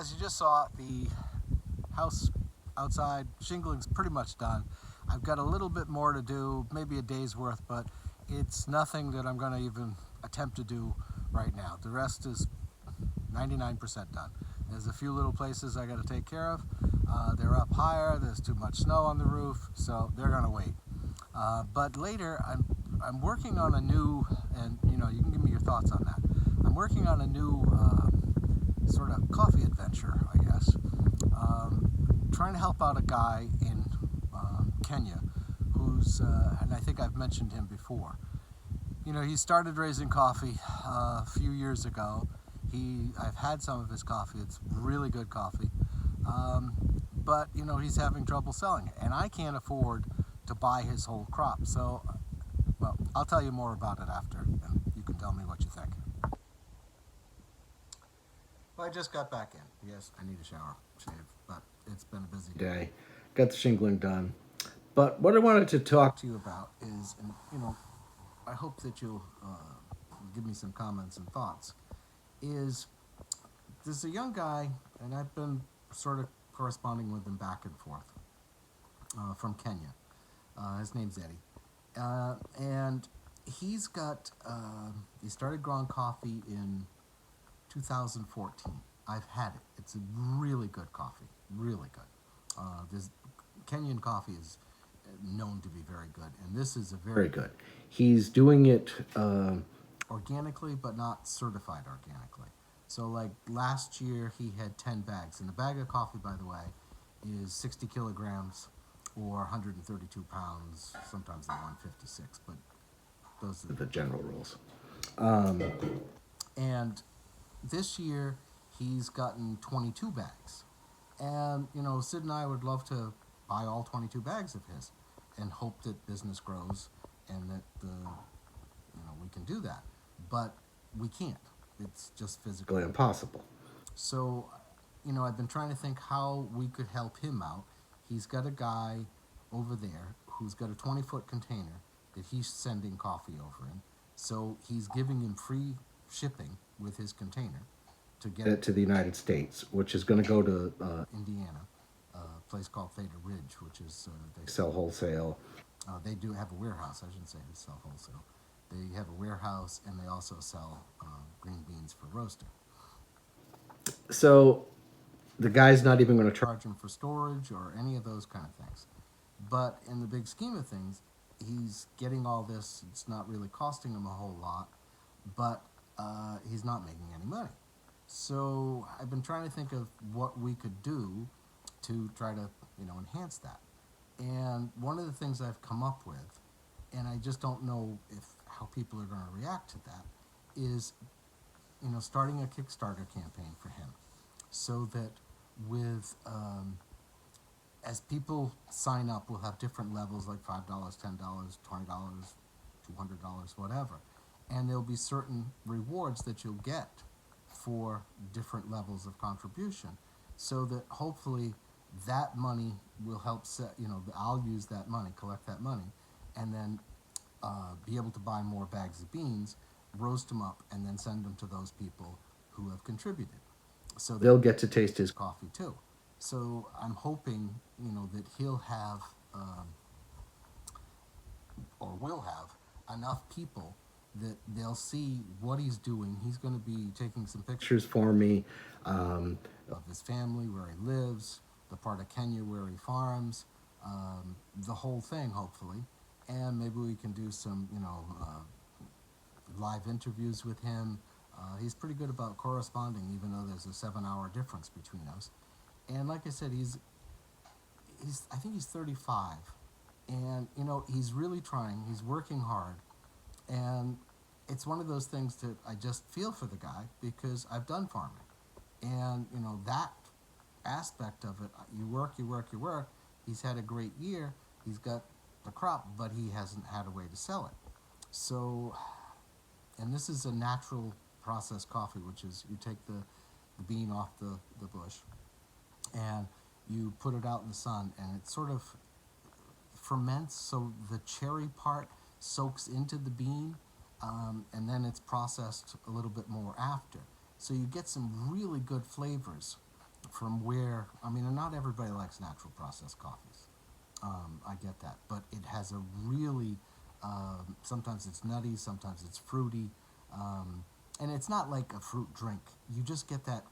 as you just saw, the house outside shingling's pretty much done. I've got a little bit more to do, maybe a day's worth, but it's nothing that I'm going to even attempt to do right now. The rest is 99% done. There's a few little places I got to take care of. They're up higher, there's too much snow on the roof, so they're going to wait. But later, I'm working on a new, and you know, you can give me your thoughts on that. I'm working on a new sort of coffee adventure, I guess. Trying to help out a guy in Kenya who's, and I think I've mentioned him before. You know, he started raising coffee a few years ago. I've had some of his coffee. It's really good coffee. But, you know, he's having trouble selling it. And I can't afford to buy his whole crop. So, well, I'll tell you more about it after, and you can tell me what you think. Well, I just got back in. Yes, I need a shower, shave, but it's been a busy day. Got the shingling done. But what I wanted to talk to you about is, and you know, I hope that you'll give me some comments and thoughts, is there's a young guy, and I've been sort of corresponding with him back and forth, from Kenya. His name's Eddie. And he's got, he started growing coffee in 2014. I've had it. It's a really good coffee, really good. This Kenyan coffee is known to be very good, and this is a very good. He's doing it organically, but not certified organically. So like last year he had 10 bags, and a bag of coffee, by the way, is 60 kilograms or 132 pounds, sometimes they're 156, but those are the general rules. And this year he's gotten 22 bags. And, you know, Sid and I would love to buy all 22 bags of his and hope that business grows and that, you know, we can do that. But we can't. It's just physically impossible. So, you know, I've been trying to think how we could help him out. He's got a guy over there who's got a 20-foot container that he's sending coffee over in. So he's giving him free shipping with his container to get it to the United States, which is going to go to Indiana, a place called Theta Ridge, which is, they sell wholesale. They do have a warehouse. I shouldn't say they sell wholesale. They have a warehouse, and they also sell green beans for roasting. So the guy's not even going to charge him for storage or any of those kind of things. But in the big scheme of things, he's getting all this. It's not really costing him a whole lot, but he's not making any money. So I've been trying to think of what we could do to try to, you know, enhance that. And one of the things I've come up with, and I just don't know how people are going to react to that, is, you know, starting a Kickstarter campaign for him, so that with as people sign up, we'll have different levels like $5, $10, $20, $200, whatever, and there'll be certain rewards that you'll get for different levels of contribution, so that hopefully that money will help set, you know, I'll use that money, collect that money, and then be able to buy more bags of beans, roast them up, and then send them to those people who have contributed. So they'll get to taste his coffee too. So I'm hoping, you know, that he'll have, or will have, enough people that they'll see what he's doing. He's going to be taking some pictures for me of his family, where he lives, the part of Kenya where he farms, the whole thing, hopefully. And maybe we can do some, you know, live interviews with him. He's pretty good about corresponding, even though there's a 7-hour difference between us. And like I said, I think he's 35. And, you know, he's really trying. He's working hard. And it's one of those things that I just feel for the guy, because I've done farming. And, you know, that aspect of it, you work, you work, you work. He's had a great year. He's got the crop, but he hasn't had a way to sell it. So, and this is a natural processed coffee, which is you take the bean off the bush and you put it out in the sun, and it sort of ferments, so the cherry part soaks into the bean, and then it's processed a little bit more after. So you get some really good flavors from where, I mean, and not everybody likes natural processed coffees. I get that, but it has a really, sometimes it's nutty, sometimes it's fruity, and it's not like a fruit drink. You just get that,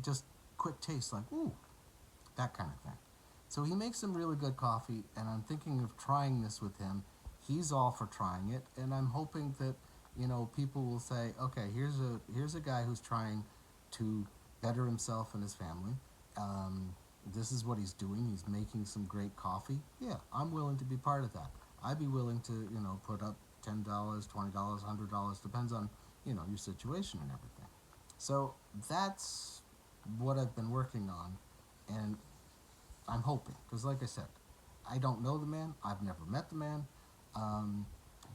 just quick taste, like ooh, that kind of thing. So he makes some really good coffee, and I'm thinking of trying this with him. He's all for trying it, and I'm hoping that people will say, okay, here's a guy who's trying to better himself and his family. This is what he's doing. He's making some great coffee. Yeah, I'm willing to be part of that. I'd be willing to put up $10, $20, $100, depends on your situation and everything. So that's what I've been working on, and I'm hoping, because like I said, I don't know the man. I've never met the man, um,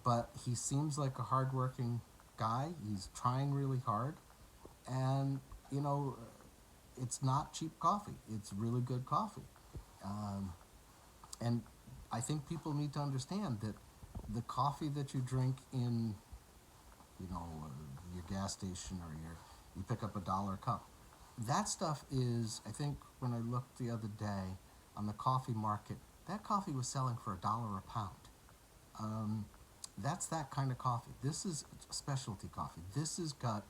but he seems like a hardworking guy. He's trying really hard, and it's not cheap coffee. It's really good coffee, um, and I think people need to understand that the coffee that you drink in your gas station, or you pick up $1 cup. That stuff is, I think when I looked the other day on the coffee market, that coffee was selling for $1 a pound. Um, that's that kind of coffee. This is specialty coffee. This has got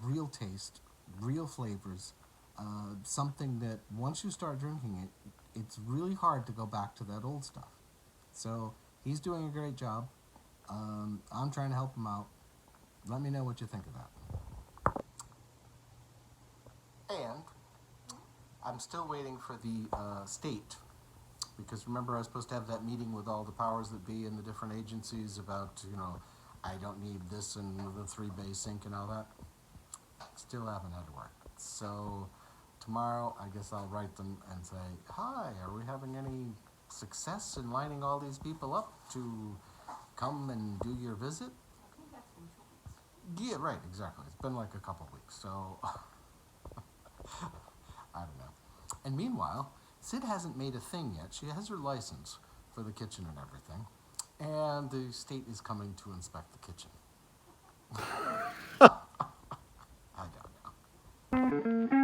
real taste, real flavors, something that once you start drinking it, it's really hard to go back to that old stuff. So he's doing a great job. I'm trying to help him out. Let me know what you think of that. And I'm still waiting for the state, because remember I was supposed to have that meeting with all the powers that be in the different agencies about, I don't need this and the 3-bay sync and all that. Still haven't had to work. So tomorrow I guess I'll write them and say, hi, are we having any success in lining all these people up to come and do your visit? Yeah, right, exactly. It's been like a couple weeks, so I don't know. And meanwhile, Sid hasn't made a thing yet. She has her license for the kitchen and everything, and the state is coming to inspect the kitchen. I don't know.